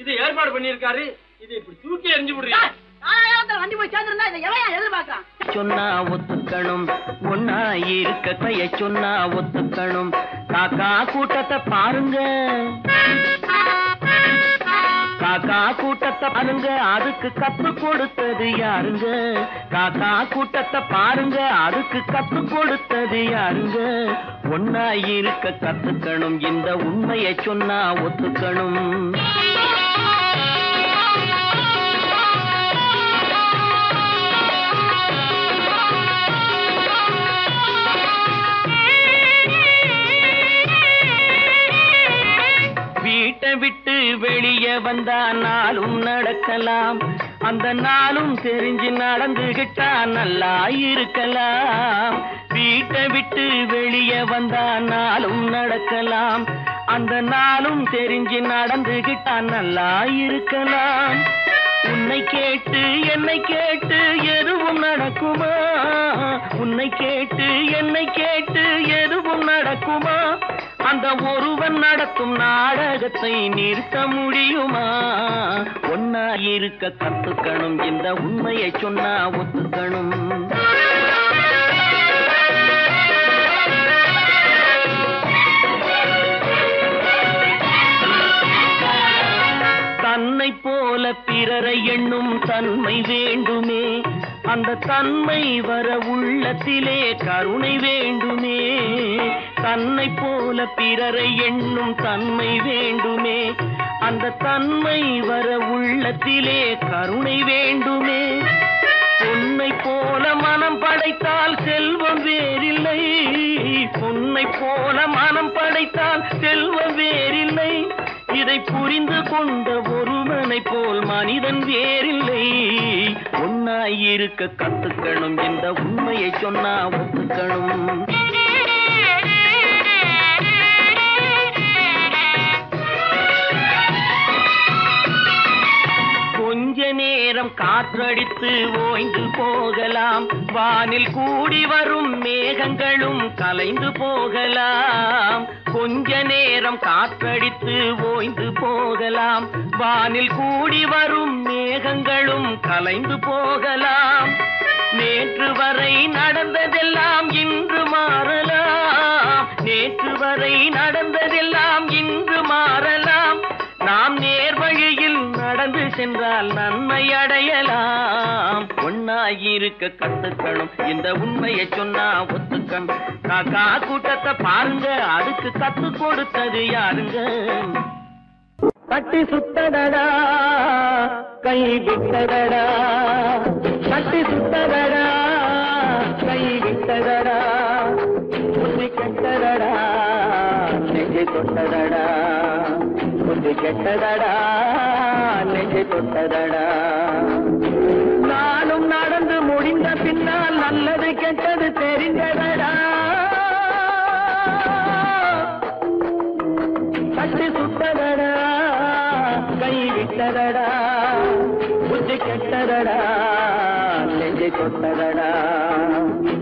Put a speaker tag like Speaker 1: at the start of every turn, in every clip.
Speaker 1: இது ஏற்பாடு பண்ணிருக்காரு. இது இப்படி தூக்கி எறிஞ்சு விடுறீங்க.
Speaker 2: வண்டி போய் சேர்ந்திருந்தா இதை எவன் எதிர்பார்க்கலாம்?
Speaker 3: சொன்னா ஒத்துக்கணும், ஒன்னா இருக்க கைய சொன்னா ஒத்துக்கணும். காக்கா கூட்டத்தை பாருங்க, காக்கா கூட்டத்தை பாருங்க, அதுக்கு கத்து கொடுத்தது யாருங்க? காக்கா கூட்டத்தை பாருங்க, அதுக்கு கத்து கொடுத்தது யாருங்க? ஒன்னா இருக்க கத்துக்கணும், இந்த உண்மையை சொன்னா ஒத்துக்கணும். வீட்டை விட்டு வெளியே வந்தா நாளும் நடக்கலாம், அந்த நாளும் தெரிஞ்சு நடந்துகிட்டா நல்லா இருக்கலாம். வீட்டை விட்டு வெளியே வந்தா நாளும் நடக்கலாம், அந்த நாளும் தெரிஞ்சு நடந்துகிட்டா நல்லா இருக்கலாம். உன்னை கேட்டு என்னை கேட்டு எதுவும் நடக்குமா? உன்னை கேட்டு என்னை கேட்டு எதுவும் நடக்குமா? அந்த ஒருவன் நடத்தும் நாடகத்தை நிறுத்த முடியுமா? ஒன்னா இருக்க கத்துக்கணும், இந்த உண்மையை சொன்னா ஒத்துக்கணும். தன்னை போல பிறரை எண்ணும் தன்மை வேண்டுமே, அந்த தன்மை வர உள்ளத்திலே கருணை வேண்டுமே. தன்னை போல பிறரை எண்ணும் தன்மை வேண்டுமே, அந்த தன்மை வர உள்ளத்திலே கருணை வேண்டுமே. பொன்னை போல மனம் படைத்தால் செல்வம் வேறில்லை, பொன்னை போல மனம் படைத்தால் செல்வம் வேறில்லை. இதை புரிந்து கொண்ட ஒருவனை போல் மனிதன் வேறில்லை. ஒன்னாயிருக்க கத்துக்கணும், இந்த உண்மையை சொன்னா ஒத்துக்கணும். கொஞ்ச நேரம் காற்றடித்து ஓய்ந்து போகலாம், வானில் கூடி வரும் மேகங்களும் கலைந்து போகலாம். கொஞ்ச நேரம் காற்றடித்து ஓய்ந்து போகலாம், வானில் கூடி வரும் மேகங்களும் கலைந்து போகலாம். நேற்று வரை நடந்ததெல்லாம் இன்று மாறலாம், நேற்று வரை நடந்ததெல்லாம் இன்று மாறலாம். நாம் நேர் வழியில் நடந்து சென்றால் நன்மை அடையலாம். ஒன்னாயிருக்க கத்துக்கணும், இந்த உண்மையை சொன்னா ஒத்துக்கணும். காக்கா கூட்டத்தை பாருங்க, அதுக்கு கத்து கொடுத்தது யாருங்க? கட்டி சுத்தடடா கை விட்டதடா, கட்டி சுத்தடடா கை விட்டதடா, புத்தி கெட்டதடா நெஞ்சை தொட்டதடா, புத்தி கெட்டதடா நெஞ்சை தொட்டதடா. நானும் நடந்து முடிந்த பின்னால் நல்லது கெட்டது தெரிந்ததடா. கட்டி சுட்டதடா கை விட்டதடா, புத்தி கெட்டதடா நெஞ்சை தொட்டதடா,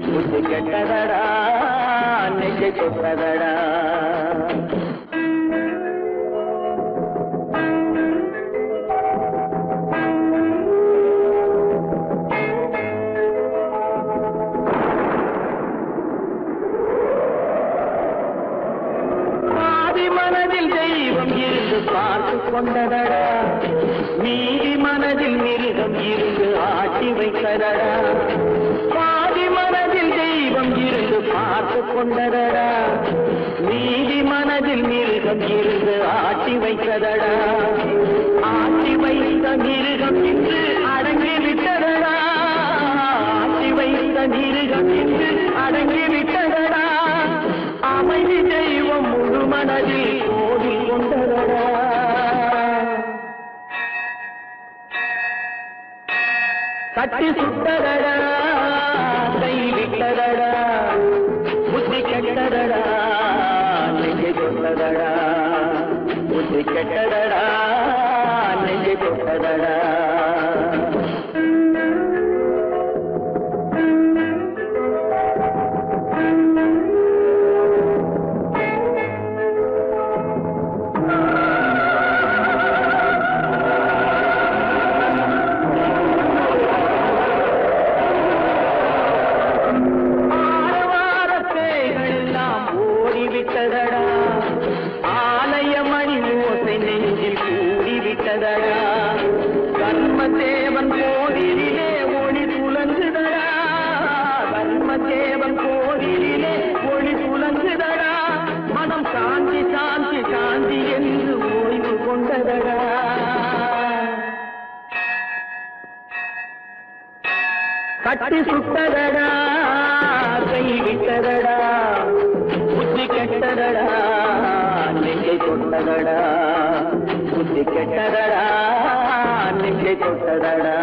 Speaker 3: புத்தி கெட்டதடா நெஞ்சை தொட்டதடா. பார்த்து கொண்டதடா, மீதி மனதில் மிருகம் இருந்து ஆட்டி வைத்ததடா. பாதி மனதில் தெய்வம் இருந்து பார்த்து கொண்டதடா, மீதி மனதில் மிருகம் இருந்து ஆட்டி வைத்ததடா. ஆட்டி வைத்த மிருகம் இன்று அடங்கி விட்டதடா, ஆட்டி வைத்த மிருகம் இன்று அடங்கி விட்டதடா. அமைதி தெய்வம் முழு மனதில் ஓடி கொண்டதடா. கட்டி சுட்டதடா கை விட்டதடா, புத்தி கெட்டதடா நெஞ்சை தொட்டதடா, புத்தி கெட்டதடா நெஞ்சை தொட்டதடா. விட்டதடா கர்மதேவன் கோவிலிலே ஒளி துலங்குதடா கர்மதேவன் கோவிலிலே ஒளி துலங்குதடா மனம் சாந்தி சாந்தி சாந்தி என்று ஓய்வு கொண்டதடா கட்டி சுட்டதடா கை விட்டதடா புத்தி கெட்டதடா நெஞ்சை தொட்டதடா புத்தி கெட்டதடா நெஞ்சை தொட்டதடா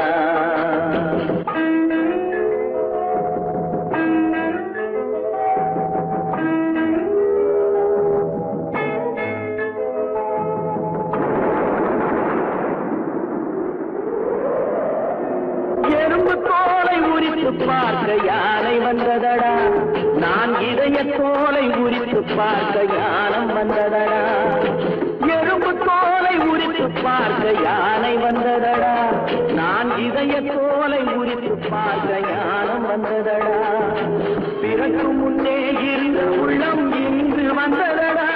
Speaker 3: எறும்பு தோலை உரித்து பார்க்க யானை வந்ததடா நான் இதய தோலை உரித்து பார்க்க ஞானம் வந்ததடா எறும்பு தோலை உரித்து பார்க்க யானை வந்ததடா நான் இதய தோலை உரித்து பார்க்க ஞானம் வந்ததடா பிறகு முன்னே இருந்த உள்ளம் இன்று வந்ததடா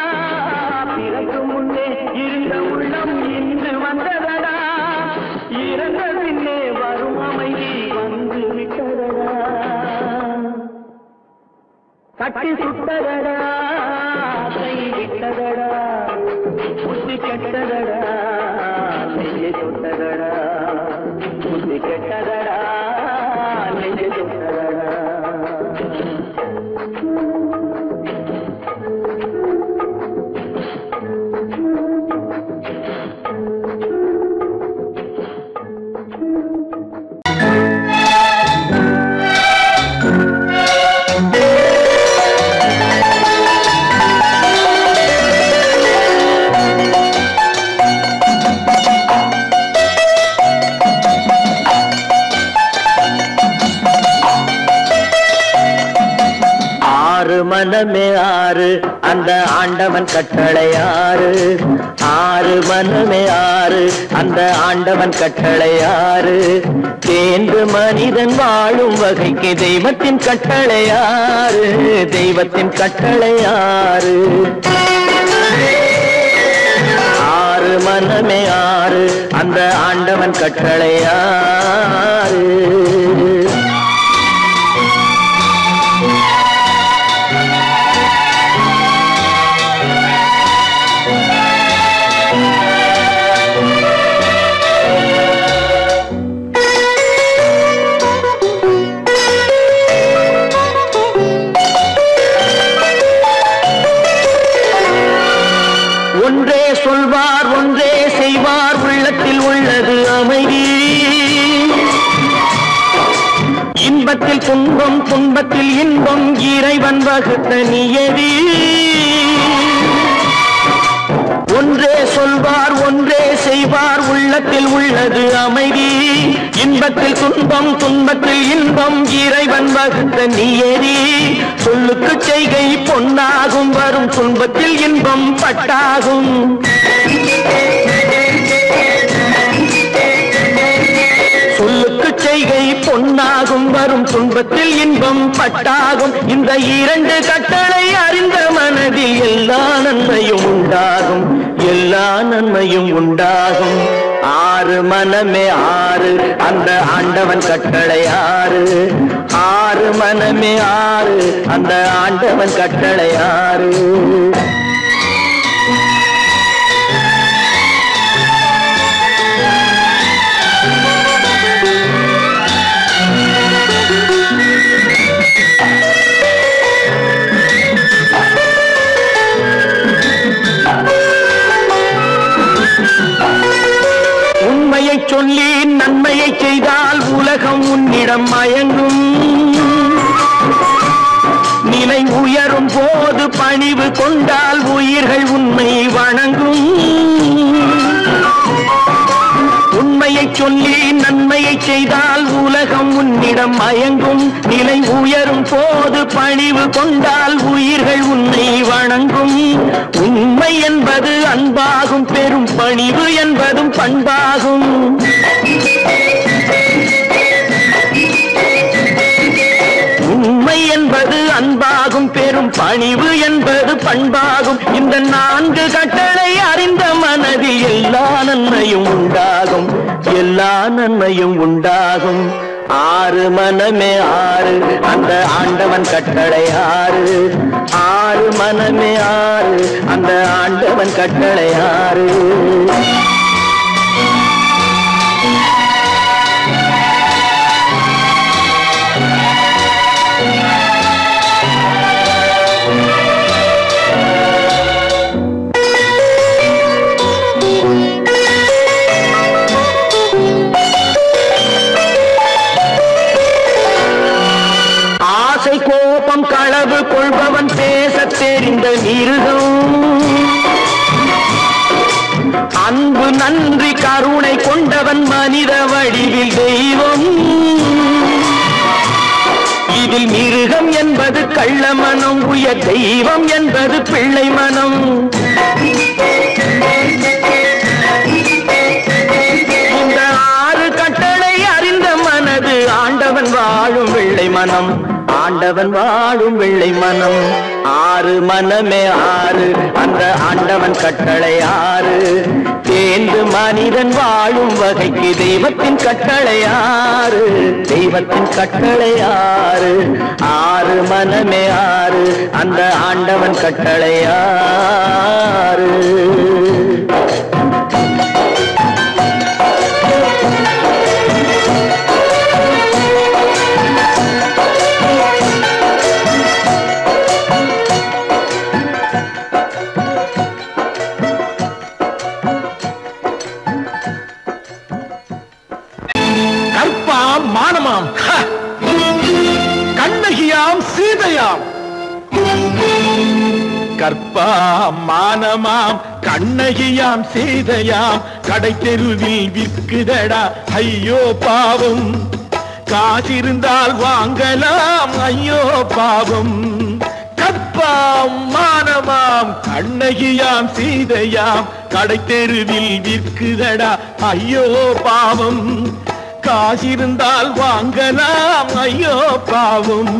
Speaker 3: பிறகு முன்னே இருந்த உள்ளம் இன்று வந்ததடா இறந்த பின்னே வரும் அமைதி வந்து விட்டதடா கட்டி சுட்டதடா கை விட்டதடா புத்தி கெட்டதடா நெஞ்சை தொட்டதடா புத்தி கெட்டதடா நெஞ்சை தொட்டதடா மனமே ஆறு அந்த ஆண்டவன் கட்டளை ஆறு ஆறு மனமே ஆறு அந்த ஆண்டவன் கட்டளை ஆறு தேர்ந்து மனிதன் வாழும் வகைக்கு தெய்வத்தின் கட்டளை ஆறு தெய்வத்தின் கட்டளை ஆறு ஆறு மனமே ஆறு அந்த ஆண்டவன் கட்டளை ஆறு ஒன்றே சொல்வார் ஒன்றே செய்வார் உள்ளத்தில் உள்ளது அமைதி இன்பத்தில் துன்பம் துன்பத்தில் இன்பம் இறைவன் வகுத்த நியதி ஒன்றே சொல்வார் ஒன்றே செய்வார் உள்ளத்தில் உள்ளது அமைதி இன்பத்தில் துன்பம் துன்பத்தில் இன்பம் இறைவன் வகுத்த நியதி சொல்லுக்கு செய்கை பொன்னாகும் வரும் துன்பத்தில் இன்பம் பட்டாகும் சொல்லுக்கு செய்கை பொன்னாகும் வரும் துன்பத்தில் இன்பம் பட்டாகும் இந்த இரண்டு கட்டளை அறிந்த மனதில் எல்லா நன்மையும் உண்டாகும் எல்லா நன்மையும் உண்டாகும் ஆறு மனமே ஆறு அந்த ஆண்டவன் கட்டளை ஆறு ஆறு மனமே ஆறு அந்த ஆண்டவன் கட்டளை ஆறு உண்மையை சொல்லி நன்மையை செய்தால் உலகம் உன்னிடம் மயங்கும் நிலை உயரும் போது பணிவு கொண்டால் உயிர்கள் உன்னை வணங்கும் உண்மையை சொல்லி நன்மையை செய்தால் உலகம் உன்னிடம் மயங்கும் நிலை உயரும் போது பணிவு கொண்டால் உயிர்கள் உன்னை வணங்கும் உண்மை என்பது அன்பாகும் பெரும் பணிவு என்பதும் பண்பாகும் உண்மை என்பது அன்பாகும் பெரும் பணிவு என்பது பண்பாகும் இந்த நான்கு கட்டளை அறிந்த மனதில் வாழ்க்கையில் எல்லா நன்மையும் உண்டாகும், எல்லா நன்மையும் உண்டாகும். ஆறு மனமே ஆறு, அந்த ஆண்டவன் கட்டளை ஆறு. ஆறு மனமே ஆறு, அந்த ஆண்டவன் கட்டளை ஆறு. கோபம் களவு கொள்பவன் பேசத் தெரிந்த மிருகம், அன்பு நன்றி கருணை கொண்டவன் மனித வடிவில் தெய்வம். இதில் மிருகம் என்பது கள்ள மனம், உயர் தெய்வம் என்பது பிள்ளை மனம். இந்த ஆறு கட்டளை அறிந்த மனது ஆண்டவன் வாழும் வெள்ளை மனம், ஆண்டவன் வாழும் வெள்ளை மனம். ஆறு மனமே ஆறு, அந்த ஆண்டவன் கட்டளை ஆறு. தேர்ந்து மனிதன் வாழும் வகைக்கு தெய்வத்தின் கட்டளை ஆறு, தெய்வத்தின் கட்டளை ஆறு. ஆறு மனமே ஆறு, அந்த ஆண்டவன் கட்டளை ஆறு. மானமாம், கண்ணகியாம் சீதையாம். கற்பாம் மானமாம் கண்ணகியாம் சீதையாம், கடை தெருவில் விற்குதடா ஐயோ பாவம். காசிருந்தால் வாங்கலாம் ஐயோ பாவம். கற்பாம் மானமாம் கண்ணகியாம் சீதையாம், கடை தெருவில் விற்குதடா ஐயோ பாவம். காசிருந்தால் வாங்கலாம் ஐயோ பாவம்.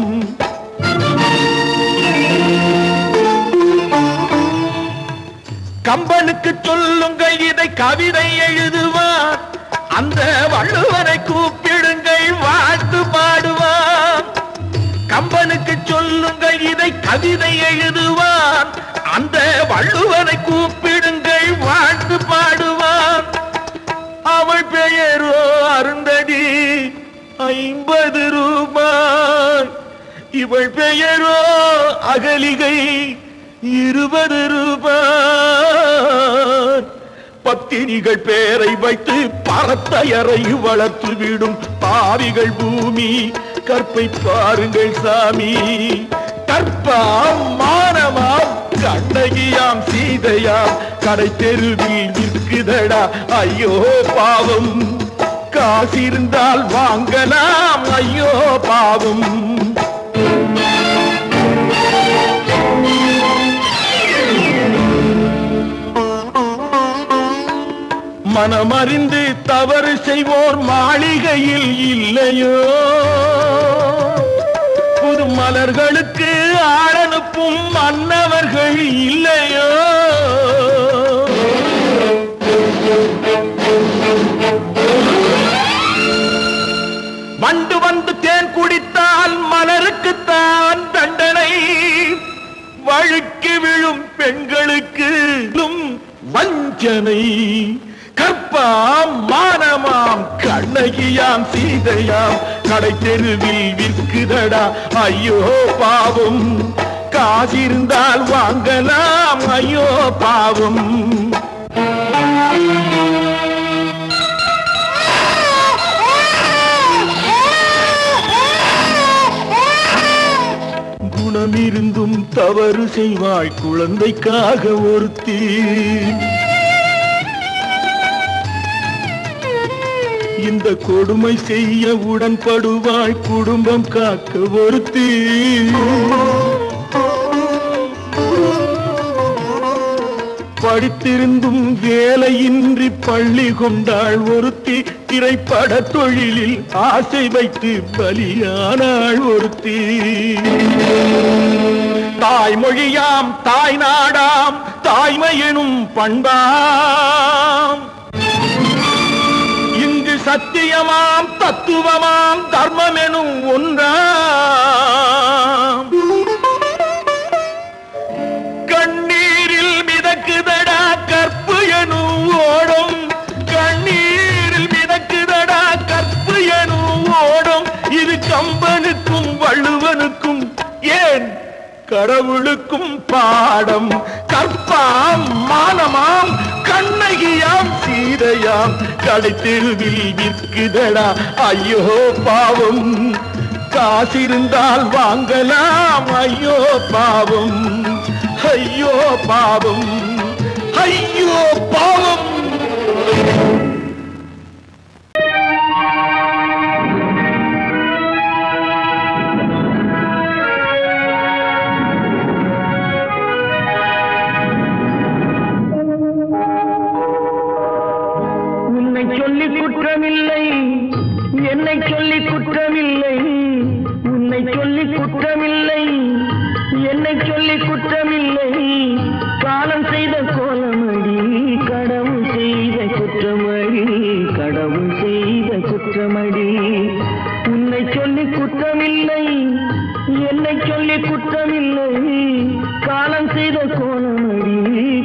Speaker 3: கம்பனுக்கு சொல்லுங்கள் இதை கவிதை எழுதுவார், அந்த வள்ளுவனை கூப்பிடுங்கள் வாழ்த்து பாடுவார். கம்பனுக்கு சொல்லுங்கள் இதை கவிதை எழுதுவார், அந்த வள்ளுவனை கூப்பிடுங்கள் வாழ்த்து பாடுவார். அவள் பெயரோ அருந்ததி 50 ரூபாய், இவள் பெயரோ அகலிகை 20 ரூபாய். பத்தினிகள் பேரை வைத்து பரத்தையறை வளர்த்து விடும் பாவிகள் பூமி, கற்பை பாருங்கள் சாமி. கற்பாம் மானமாம் கண்ணகியாம் சீதையாம், கடை தெருவில் விற்குதடா ஐயோ பாவம். காசிருந்தால் வாங்கலாம் ஐயோ பாவம். மனமறிந்து தவறு செய்வோர் மாளிகையில் இல்லையோ, புது மலர்களுக்கு ஆளனுப்பும் மன்னவர்கள் இல்லையோ. வண்டு வந்து தேன் குடித்தால் மலருக்குத்தான் தண்டனை, வழுக்கி விழும் பெண்களுக்கு வஞ்சனை. கற்பாம் மானமாம் கண்ணகியாம் சீதையாம், கடை தெருவில் விற்குதடா ஐயோ பாவம். காசிருந்தால் வாங்கலாம் ஐயோ பாவம். குணமிருந்தும் தவறு செய்வாய் குழந்தைக்காக ஒருத்தி, இந்த கொடுமை செய்ய உடன்படுவாய் குடும்பம் காக்க ஒருத்தி. படித்திருந்தும் வேலையின்றி பள்ளி கொண்டாள் ஒருத்தி, திரைப்பட தொழிலில் ஆசை வைத்து பலியானாள் ஒருத்தி. தாய்மொழியாம் தாய் நாடாம்
Speaker 4: தாய்மை எனும் பண்பாம். இங்கு சத்தியமாம் தத்துவமாம் தர்மம் எனும் ஒன்றாம். கண்ணீரில் மிதக்குதடா கற்பு எனும் ஓடும், கண்ணீரில் மிதக்குதடா கற்பு எனும் ஓடும். இது கம்பனுக்கும் வள்ளுவனுக்கும் ஏன் கடவுளுக்கும் பாடம். கற்பாம் மானமாம் கண்ணகியாம் சீதையாம் கடைத்தெருவில் விற்குதடா ஐயோ பாவம். காசிருந்தால் வாங்கலாம் ஐயோ பாவம், ஐயோ பாவம், ஐயோ பாவம்.
Speaker 3: சொல்லி குற்றமில்லை, என்னை சொல்லி குற்றமில்லை, உன்னை சொல்லி குற்றமில்லை, என்னை சொல்லி குற்றமில்லை. காலம் செய்த கோலமடி கடவுள் செய்த குற்றமடி, கடவுள் செய்த குற்றமடி. உன்னை சொல்லி குற்றமில்லை, என்னை சொல்லி குற்றமில்லை. காலம் செய்த கோலமடி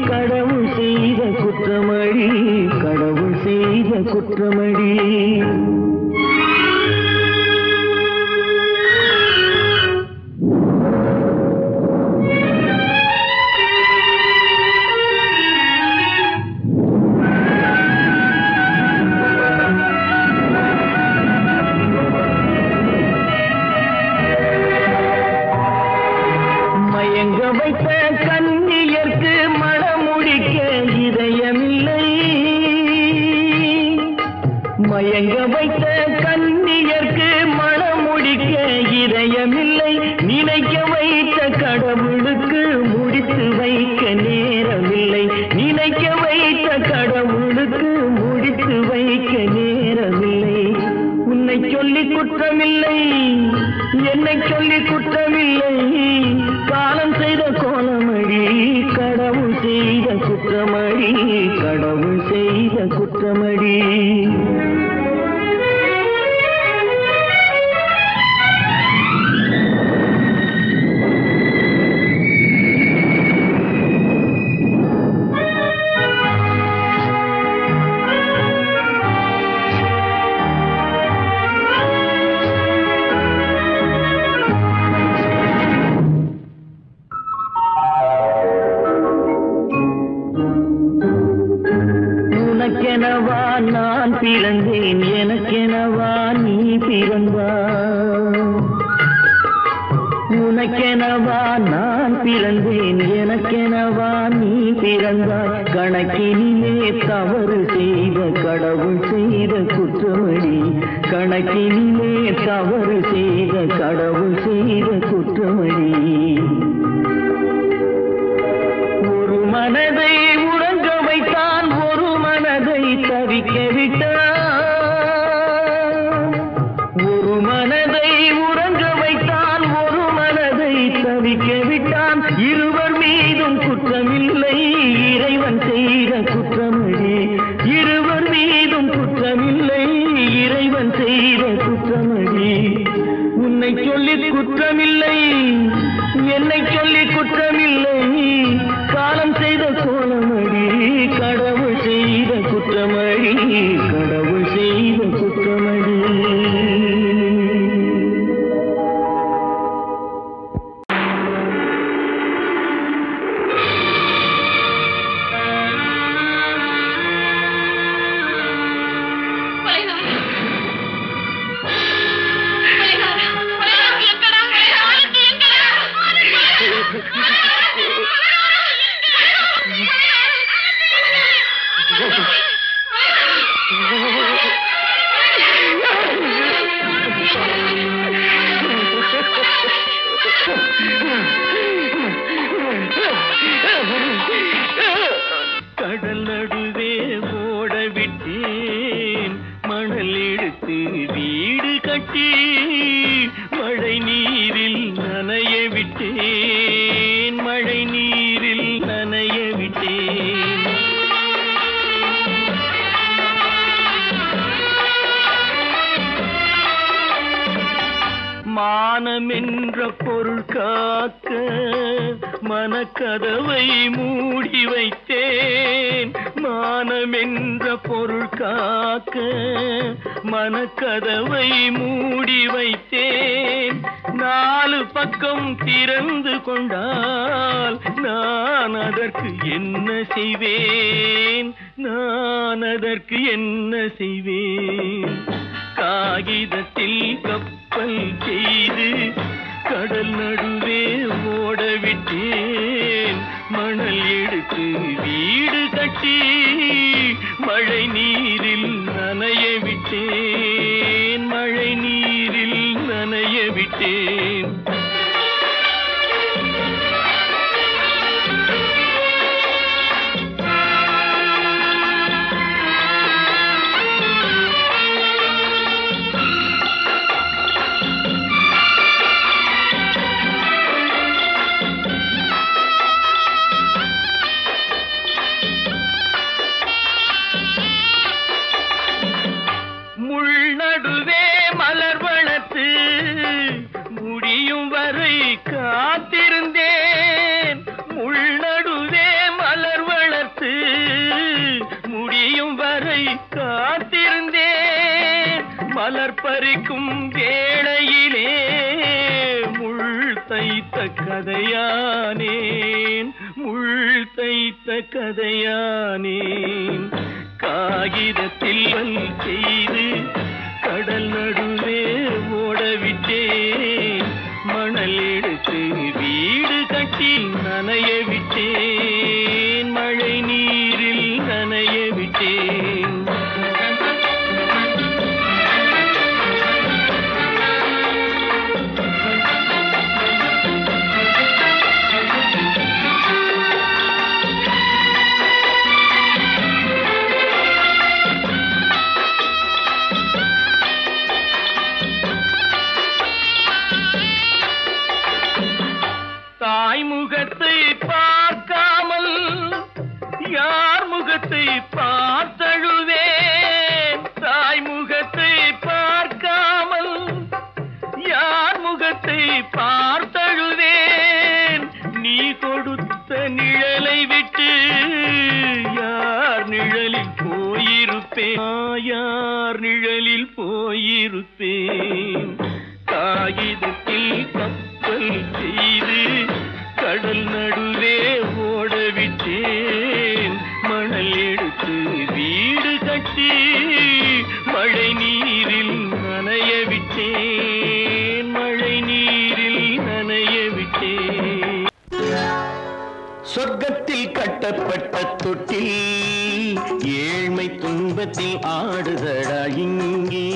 Speaker 3: கடவுள் செய்த குற்றமடி, கடவுள் செய்த குற்றமடி. மயங்க வைத்த கன்னியர்க்கு மணமுடிக்க இதயமில்லை, மயங்க வைத்த கன்னியர்க்கு மணமுடிக்க இதயமில்லை. நினைக்க வைத்த கடவுளுக்கு முடித்து வைக்க நேரமில்லை, நினைக்க வைத்த கடவுளுக்கு முடித்து வைக்க நேரமில்லை. உன்னை சொல்லி குற்றமில்லை, என்னை சொல்லி குற்றமில்லை. காலம் செய்த கோலமடி கடவுள் செய்த குற்றமடி, கடவுள் செய்த குற்றமடி. உனக்கெனவா நான் பிறந்தேன், எனக்கெனவா நீ பிறந்தாய். உனக்கெனவா நான் பிறந்தேன், எனக்கெனவா நீ பிறந்தாய். கணக்கினிலே தவறு செய்த கடவுள் செய்த குற்றமடி, கணக்கினிலே தவறு செய்த கடவுள் செய்த குற்றமடி. ஒரு மனதை உறங்க வைத்தான், ஒரு மனதை தவிக்க விட்டான். ஒரு மனதை உறங்க வைத்தான், ஒரு மனதை தவிக்க விட்டான். இருவர் மீதும் குற்றமில்லை, இறைவன் செய்த குற்றமடி. இருவர் மீதும் குற்றமில்லை, இறைவன் செய்த குற்றமடி. உன்னை சொல்லி குற்றமில்லை, என்னை சொல்லி குற்றமில்லை. காலம் செய்த கோலமடி கடவுள் செய்த குற்றமடி, கடவுள் செய்த குற்றமடி. கடல் நடுவே ஓட விட்டேன், மணல் எடுத்து வீடு கட்டி மழை நீரில் நனைய விட்டேன், மழை நீரில் நனைய விட்டேன். மானமென்ற பொருள் காக்க மனக்கதவை மூடி வைத்தேன். மானமென்ற பொருள் காக்க மனக்கதவை மூடி வைத்தேன். 4 பக்கம் திறந்து கொண்டால் நான் அதற்கு என்ன செய்வேன்? நான் அதற்கு என்ன செய்வேன்? காகிதத்தில் கப்பல் செய்து கடல் நடுவே ஓடவிட்டேன். மணல் எடுத்து வீடு கட்டி மழை நீரில் நனைய விட்டேன். மழை நீரில் நனைய விட்டேன். முள்நடுவே மலர் வளர்த்து முடியும் வரை காத்திருந்தேன். முள்நடுவே மலர் வளர்த்து முடியும் வரை காத்திருந்தேன். மலர் பறிக்கும் வேளையிலே முள் தைத்த கதையானேன். முள் தைத்த கதையானேன். காகிதத்தில் செய்து கடல் நடுவே ஓடவிட்டேன். மணல் எடுத்து வீடு கட்டி நனைய விட்டேன். மழை நீரில் நனைய விட்டேன். முகத்தை பார்க்காமல் யார் முகத்தை பார்த்தழுவேன். தாய் முகத்தை பார்க்காமல் யார் முகத்தை பார்த்தழுவேன். நீ கொடுத்த நிழலை விட்டு யார் நிழலில் போயிருப்பேன். யார் நிழலில் போயிருப்பேன். காகிதத்தில் கப்பல் செய்து கடல் நடுவே ஓடவிட்டேன். மணல் எடுத்து வீடு கட்டி மழை நீரில் நனைய விட்டேன். மழை நீரில் நனைய விட்டேன். சொர்க்கத்தில் கட்டப்பட்ட தொட்டில் ஏழ்மை துன்பத்தில் ஆடுதடா இங்கே.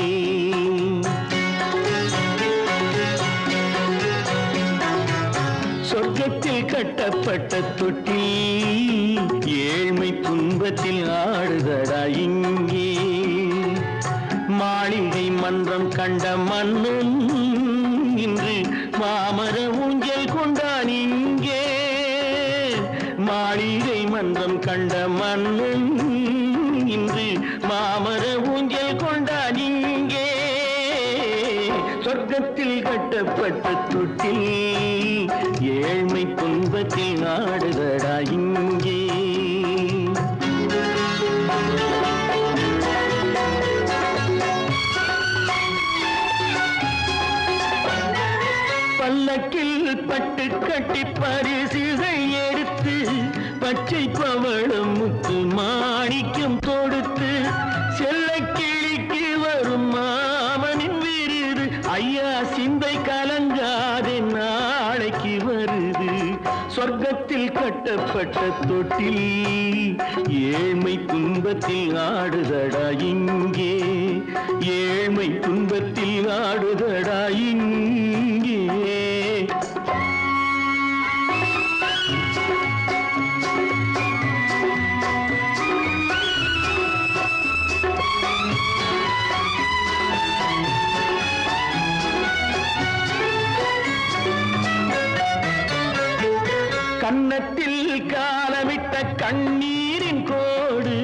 Speaker 3: சொர்க்கத்தில் கட்டப்பட்ட தொட்டில் ஏழ்மை துன்பத்தில் ஆடுதடா இங்கே. மாளிகை மன்றம் கண்ட மன்னன் இன்று மாமர ஊஞ்சல் கொண்டான் இங்கே. மாளிகை மன்றம் கண்ட மன்னன் இன்று மாமர ஊஞ்சல் கொண்டான் இங்கே. சொர்க்கத்தில் கட்டப்பட்ட தொட்டில் ஏழ்மை துன்பத்தில் ஆடுதடா இங்கே. பல்லக்கில் பட்டு கட்டி பரிசுகள் எடுத்து பச்சை பவளம் முத்து மாணிக்கம் தொடுத்து செல்ல கிளிக்கு வரும் மாமனின் விருது. ஐயா சிந்தை கலங்காதே நாளைக்கு வருது. சொர்க்கத்தில் கட்டப்பட்ட தொட்டில் ஏழ்மை துன்பத்தில் ஆடுதடா இங்கே. ஏழ்மை துன்பத்தில் ஆடுதடா இங்கே. கன்னத்தில் காலமிட்ட கண்ணீரின் கோடு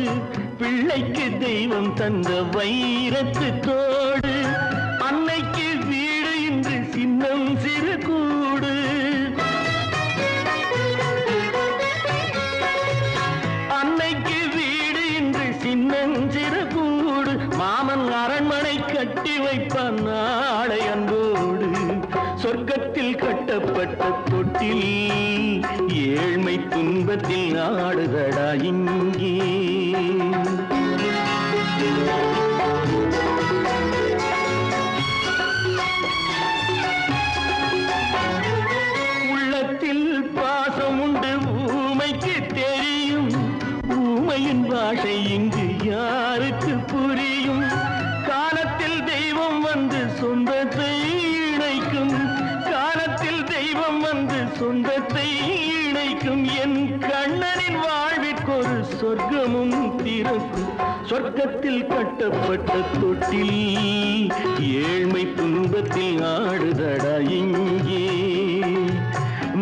Speaker 3: பிள்ளைக்கு தெய்வம் தந்த வைரத்து தோடு. அன்னைக்கு வீடு இன்று சின்னம் ராமன் அரண்மனை கட்டி வைப்பான் நாளை அன்போடு. சொர்க்கத்தில் கட்டப்பட்ட தொட்டில் ஏழ்மை துன்பத்தில் ஆடுதடா இங்கே. உள்ளத்தில் பாசம் உண்டு ஊமைக்கு தெரியும். ஊமையின் பாஷை இங்கு யாருக்கு புரியும்? காலத்தில் தெய்வம் வந்து சொந்தத்தை இணைக்கும். காலத்தில் தெய்வம் வந்து சொந்தத்தை இணைக்கும். என் கண்ணனின் வாழ்விற்கொரு சொர்க்கமும் திறக்கும். சொர்க்கத்தில் கட்டப்பட்ட தொட்டில் ஏழ்மை துன்பத்தில் ஆடுதடா இங்கே.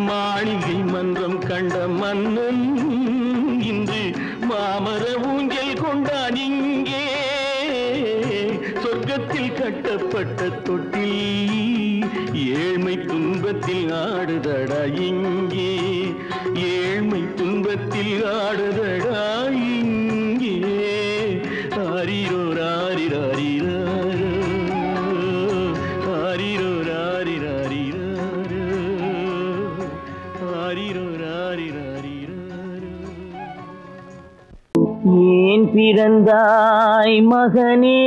Speaker 3: மாளிகை மன்றம் கண்ட மன்னன் இன்று மாமர ஊஞ்சல் கொண்டான் இங்கே. சொர்க்கத்தில் கட்டப்பட்ட தொட்டில் ஏழ்மை துன்பத்தில் ஆடுதடா இங்கே. ஏழ்மை துன்பத்தில் ஆடுதடா இங்கே. ஆரிரோ ராரிராரிராரோ, ஆரிரோ ராரிராரிராரோ, ஆரிரோ ராரிராரிராரோ. ஏன் பிறந்தாய் மகனே,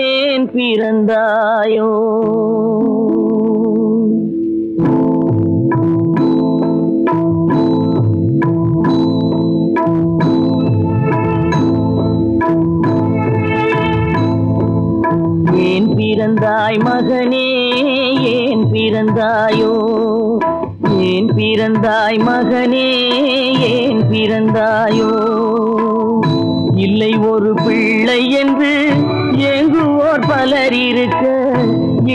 Speaker 3: ஏன் பிறந்தாயோ? ஏன் பிறந்தாய் மகனே, ஏன் பிறந்தாயோ? ஏன் பிறந்தாய் மகனே, ஏன் பிறந்தாயோ? இல்லை ஒரு பிள்ளை என்று ஏங்குவோர் பலர் இருக்க,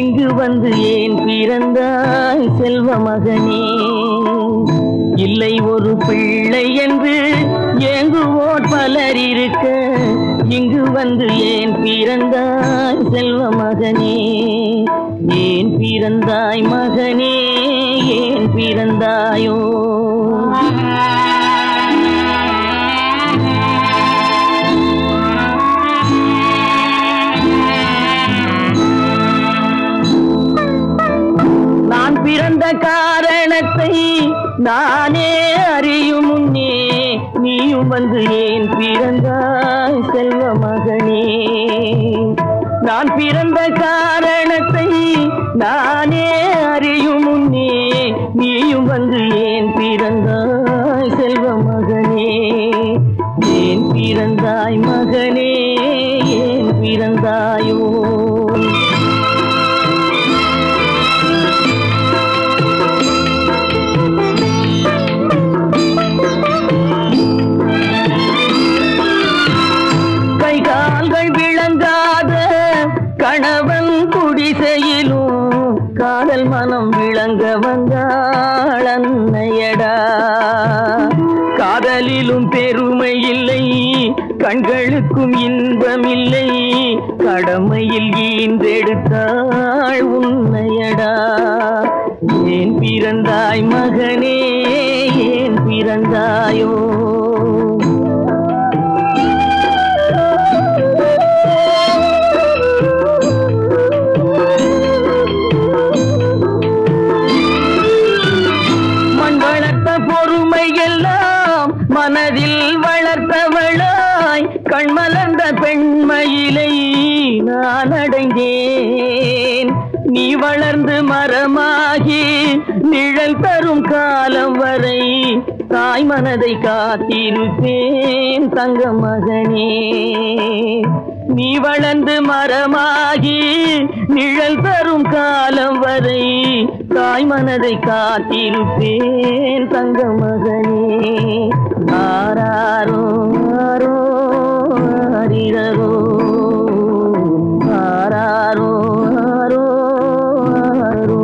Speaker 3: இங்கு வந்து ஏன் பிறந்தாய் செல்வ மகனே? இல்லை ஒரு பிள்ளை என்று ஏங்குவோர் பலர் இருக்க, இங்கு வந்து ஏன் பிறந்தாய் செல்வ மகனே? ஏன் பிறந்தாய் மகனே, ஏன் பிறந்தாயோ? நான் பிறந்த காரணத்தை நானே அறியும் முன்னே நீயும் வந்து ஏன் பிறந்தாய் செல்வ மகனே? நான் பிறந்த காரணத்தை நானே அறியும் முன்னே நீயும் வந்து ஏன் பிறந்தாய் செல்வ மகனே? ஏன் பிறந்தாய் மகனே, ஏன் பிறந்தாயோ? கணவன் குடிசையிலும் காதல் மனம் விளங்க வந்தாள் அன்னையடா. காதலிலும் பெருமை இல்லை, கண்களுக்கும் இன்பமில்லை, கடமையில் ஈன்றெடுத்தாள் உன்னையடா. ஏன் பிறந்தாய் மகனே, ஏன் பிறந்தாயோ? மனதில் வளர்த்தவளாய் கண்மலர்ந்த பெண்மயிலை நான் அடைந்தேன். நீ வளர்ந்து மரமாகி நிழல் தரும் காலம் வரை தாய் மனதை காத்திருப்பேன் தங்க மகனே. நீ வளர்ந்து மரமாகி நிழல் தரும் காலம் வரை தாய் மனதை காத்திருப்பேன் தங்க மகனே. ஆராரோ ஆரோ ஆரிரரோ, ஆராரோ ஆரோ ஆரோ.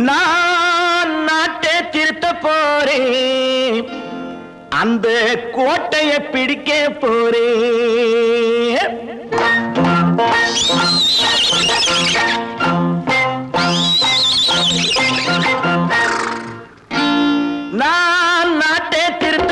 Speaker 3: நான் நாட்டை திருத்த போறேன், அந்த கோட்டையை பிடிக்க போறேன். நான் நாட்டை திருத்த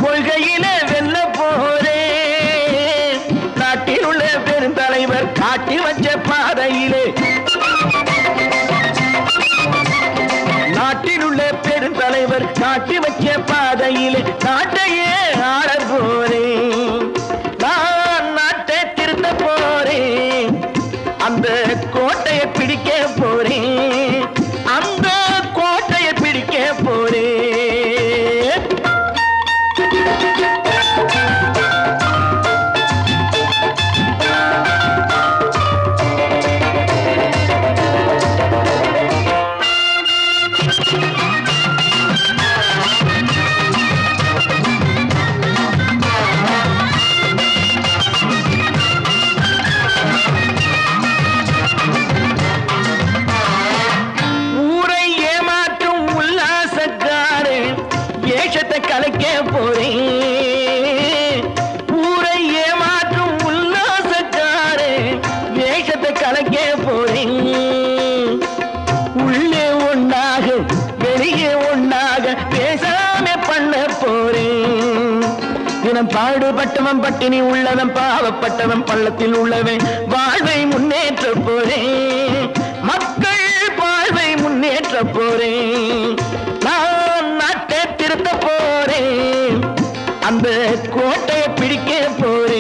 Speaker 3: கொள்கையிலே வெல்ல போறேன். நாட்டில் உள்ள பெருந்தலைவர் காட்டி வச்ச பாதையிலே, நாட்டில் உள்ள பெருந்தலைவர் காட்டி வச்ச பாதையிலே நாட்டையே ஆள போறேன். நான் நாட்டை திருத்த போறேன். அந்த கோட்டையை பிடிக்க போறேன். அந்த கோட்டையை பிடிக்க போறேன். கலைக்க போறேன். ஊரை ஏமாற்றும் உல்லாசக்காரே வேஷத்தை கலைக்க போறேன். உள்ளே ஒன்னாக வெளியே ஒன்னாக பேசாம பண்ண போறேன். தினம் பாடுபட்டவன் பட்டினி உள்ளவன் பாவப்பட்டவன் பள்ளத்தில் உள்ளவன் வாழ்வை முன்னேற்ற போறேன். மக்கள் வாழ்வை முன்னேற்ற போறேன். நான் நாட்டை திருத்த போறேன். அந்த கோட்டையை பிடிக்க போறேன்.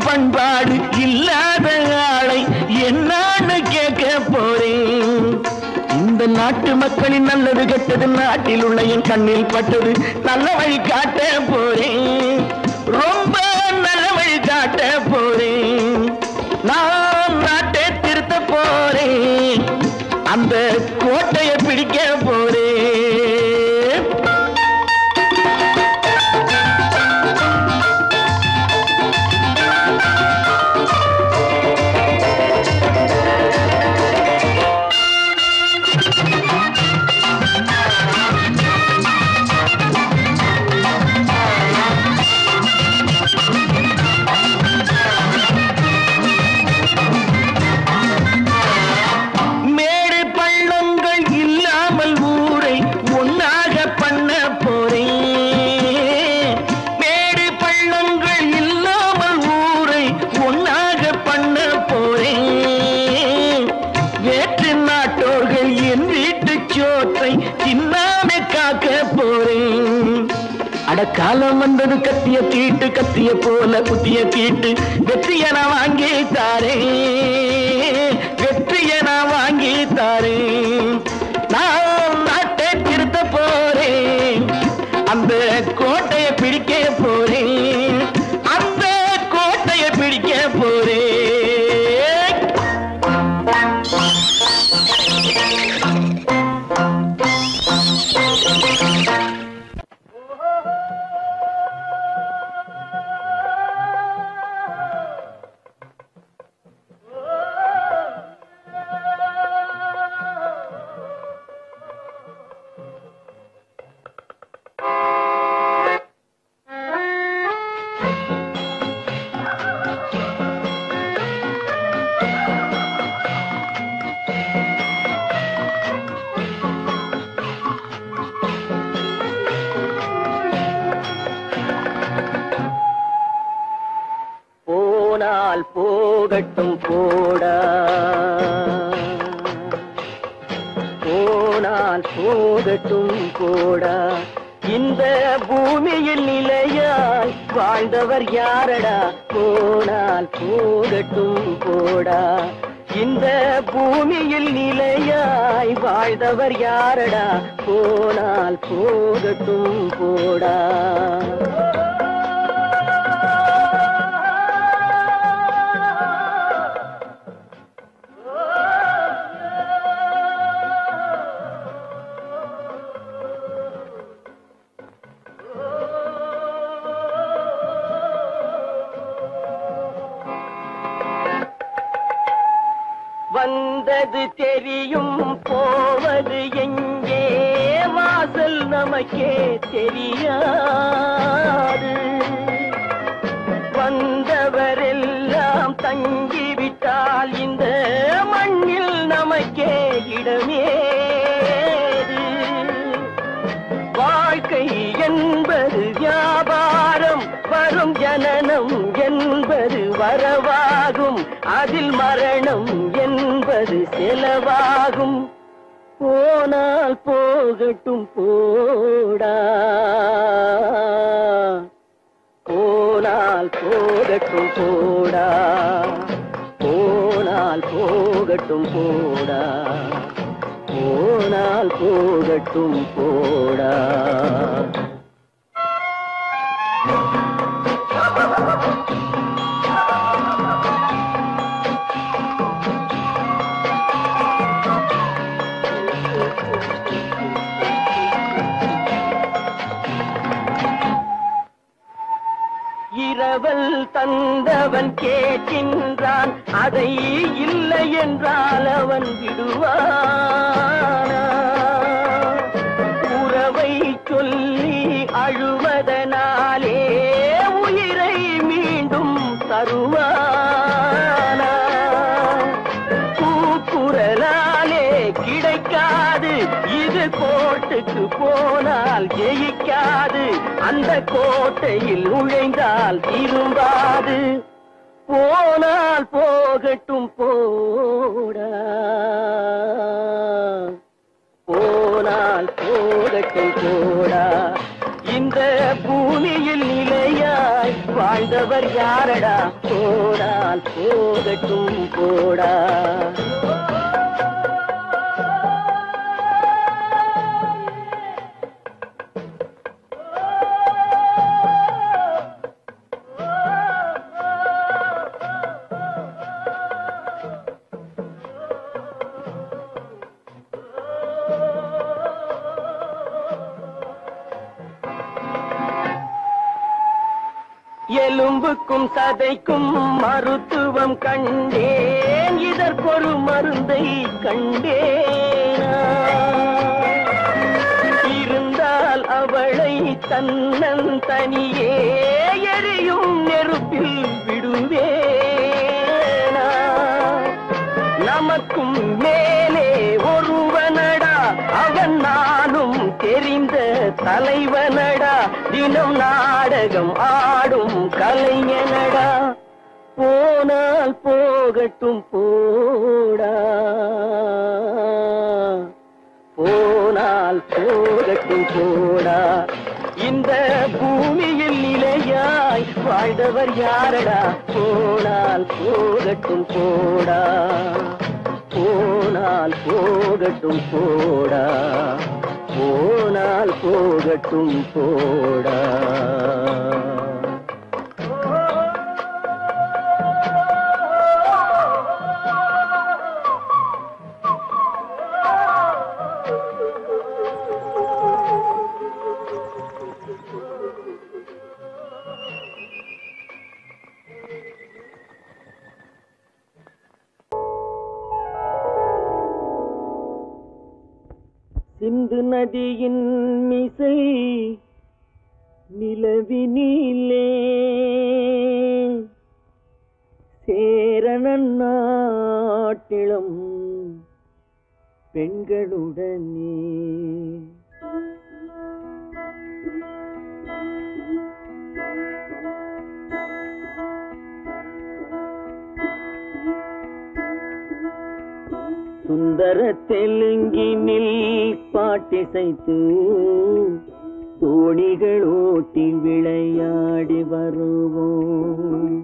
Speaker 3: பண்பாடு இல்லாத ஆளை என்னான்னு கேட்க போறேன். இந்த நாட்டு மக்களின் நல்லது கெட்டது நாட்டில் உள்ள என் கண்ணில் பட்டது. நல்ல வழி காட்ட போறேன். ரொம்ப நல்ல வழி காட்ட போறேன். நான் நாட்டை திருத்த போறேன். அந்த கோட்டையை பிடிக்க போறேன். காலம் வந்தது கத்திய தீட்டு கத்திய போல குத்திய தீட்டு வெற்றிய நான் வாங்கி தாரேன். வெற்றிய நான் வாங்கி தாரேன். நான் நாட்டை திருத்த போறேன். அந்த கோட்டையை பிடிக்க போறேன். அந்த கோட்டையை பிடிக்க போறேன். போகட்டும் போடா, போனால் போகட்டும் போடா. இந்த பூமியில் நிலையாய் வாழ்ந்தவர் யாரடா? போனால் போகட்டும் போடா. இந்த பூமியில் நிலையாய் வாழ்ந்தவர் யாரடா? போனால் போகட்டும் போடா. வந்தது தெரியும் போவது எங்கே வாசல் நமக்கே தெரியாது வந்தவரெல்லாம் தங்கிவிட்டால் இந்த மண்ணில் நமக்கே இடமேது வாழ்க்கை என்பது வியாபாரம் வரும் ஜனனம் என்பது வரவாகும் அதில் மரணம் என்பது செலவாகும் போனால் போகட்டும் போடா போனால் போகட்டும் போடா போனால் போகட்டும் போடா போனால் போகட்டும் போடா இரவல் தந்தவன் கேட்கின்றான் அதை இல்லை என்றால் அவன் விடுவானா உறவை சொல்லி அழுவதனாலே உயிரை மீண்டும் தருவானா கூக்குரலாலே கிடைக்காது இது கோர்ட்டுக்கு போனால் ஜெயிக்காது அந்த கோட்டையில் நுழைந்தால் திரும்பாது போனால் போகட்டும் போடா போனால் போகட்டும் போடா இந்த பூமியில் நிலையாய் வாழ்ந்தவர் யாரடா போனால் போகட்டும் போடா எலும்புக்கும் சதைக்கும் மருத்துவம் கண்டேன் இதற்கொரு மருந்தை கண்டேனா இருந்தால் அவளை தன்னந்தனியே எரியும் நெருப்பில் விடுவேனா நமக்கும் மேலே ஒருவனடா அவன் நானும் தெரிந்த தலைவனடா தினம் நாடகம் ஆடும் கலைஞனடா போனால் போகட்டும் போடா போனால் போகட்டும் போடா இந்த பூமியில் நிலையாய் வாழ்ந்தவர் யாரடா போனால் போகட்டும் போடா போனால் போகட்டும் போடா போனால் போகட்டும் போடா சிந்து நதியின் மிசை நிலவினிலே சேரணன் நாட்டிளம் பெண்களுடனே சுந்தர தெலுங்கினில் பாட்டிசைத்து தோணிகள் ஓட்டி விளையாடி வருவோம்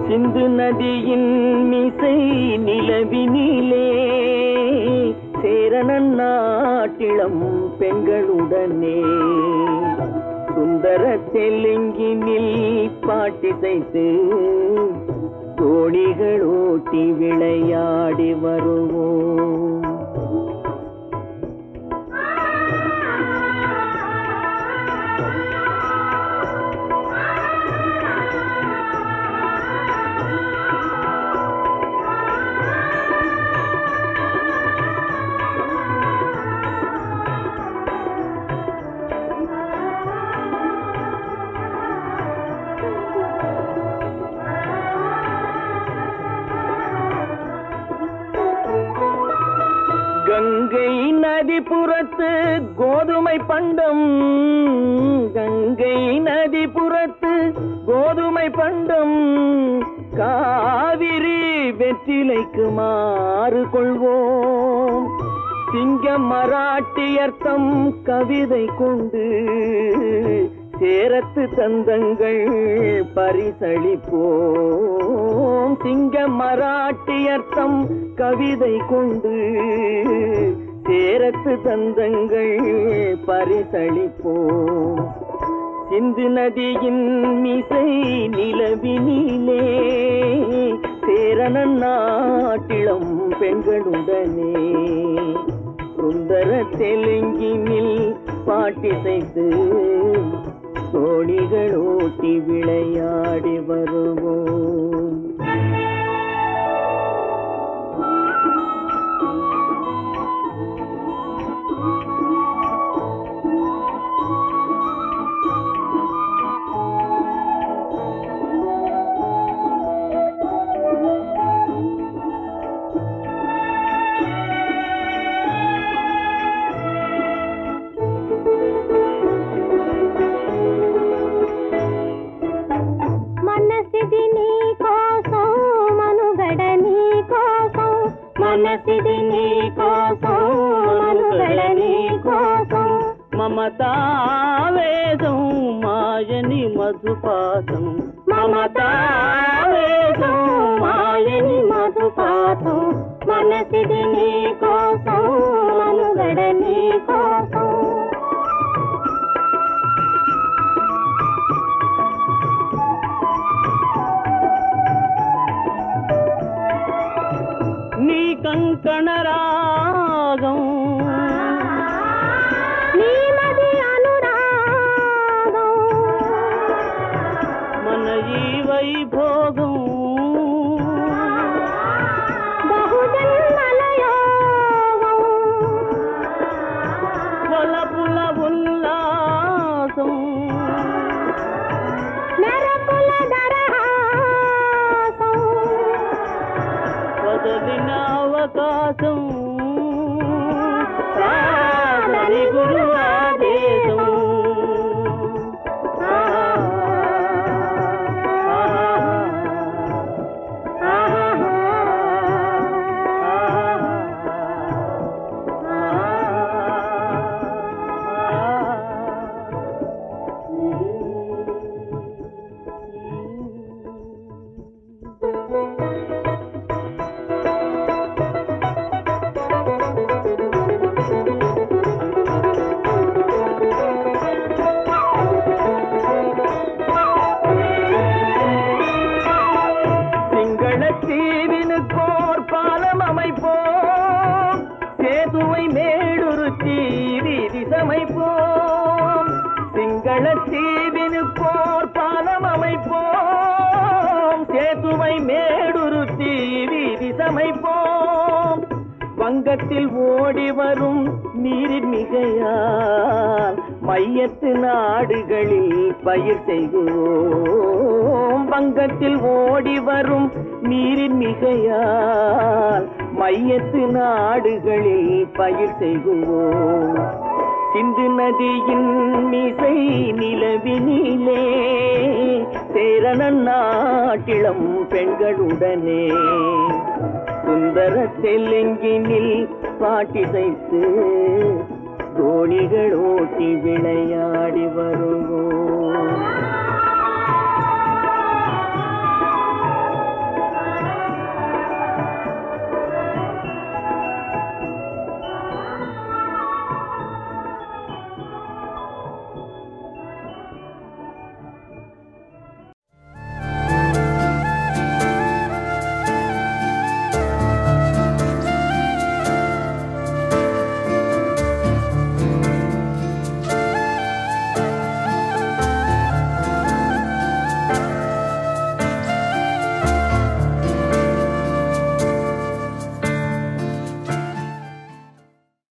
Speaker 3: சிந்து நதியின் மிசை நிலவினிலே சேரணன் நாட்டிளம் பெண்களுடனே சுந்தர தெலுங்கினில் பாட்டிசைத்து தோணிகள் ஓட்டி விளையாடி வருவோம். கங்கை நதிபுறத்து கோதுமை பண்டம், கங்கை நதிபுறத்து கோதுமை பண்டம், காவிரி வெற்றிலைக்கு மாறு கொள்வோம். சிங்கம் மராட்டியர்த்தம் கவிதை கொண்டு சேரத்து தந்தங்கள் பரிசளிப்போம். சிங்கம் மராட்டியர்த்தம் கவிதை கொண்டு சேரத்து தந்தங்கள் பரிசளிப்போம். சிந்து நதியின் மிசை நிலவினிலே சேரணன் நாட்டிளம் பெண்களுடனே சுந்தர தெலுங்கினில் பாட்டிசைத்து தோணிகள் ஓட்டி விளையாடி வருவோம். మనసిది నీ కోసం మనుగడ నీ కోసం మమతావేదం మాయని మధుపాసం మమతావేదం మాయని మధుపాసం మనసిది నీ కోసం మనుగడ నీ కోసం నీ కంకణ రాగం నీ మది అనురాగం మన ఈ వైభోగం బహుజన్మల యోగం వలపుల ఉల్లాసం మెరపుల దరహాసం వదలిన అవకాశం సాధని గురు ఆదేశం தீவினுக்கோர் பாலம் அமைப்போம் சேதுவை மேடுருத்தி வீதி சமைப்போம் சிங்கள தீவினுக்கோர் பாலம் அமைப்போம் சேதுவை மேடுருத்தி வீதி சமைப்போம் வங்கத்தில் ஓடி வரும் நீரின் மிகையால் மையத்து நாடுகளில் பயிர் செய்வோம் வங்கத்தில் ஓடி வரும் நீரின் மிகையால் மையத்து நாடுகளில் பயிர் செய்வோம் சிந்து நதியின் மிசை நிலவினிலே சேரணன் நாட்டிளம் பெண்களுடனே சுந்தர தெலுங்கினில் பாட்டிசைத்து தோணிகள் ஓட்டி விளையாடி வருவோம்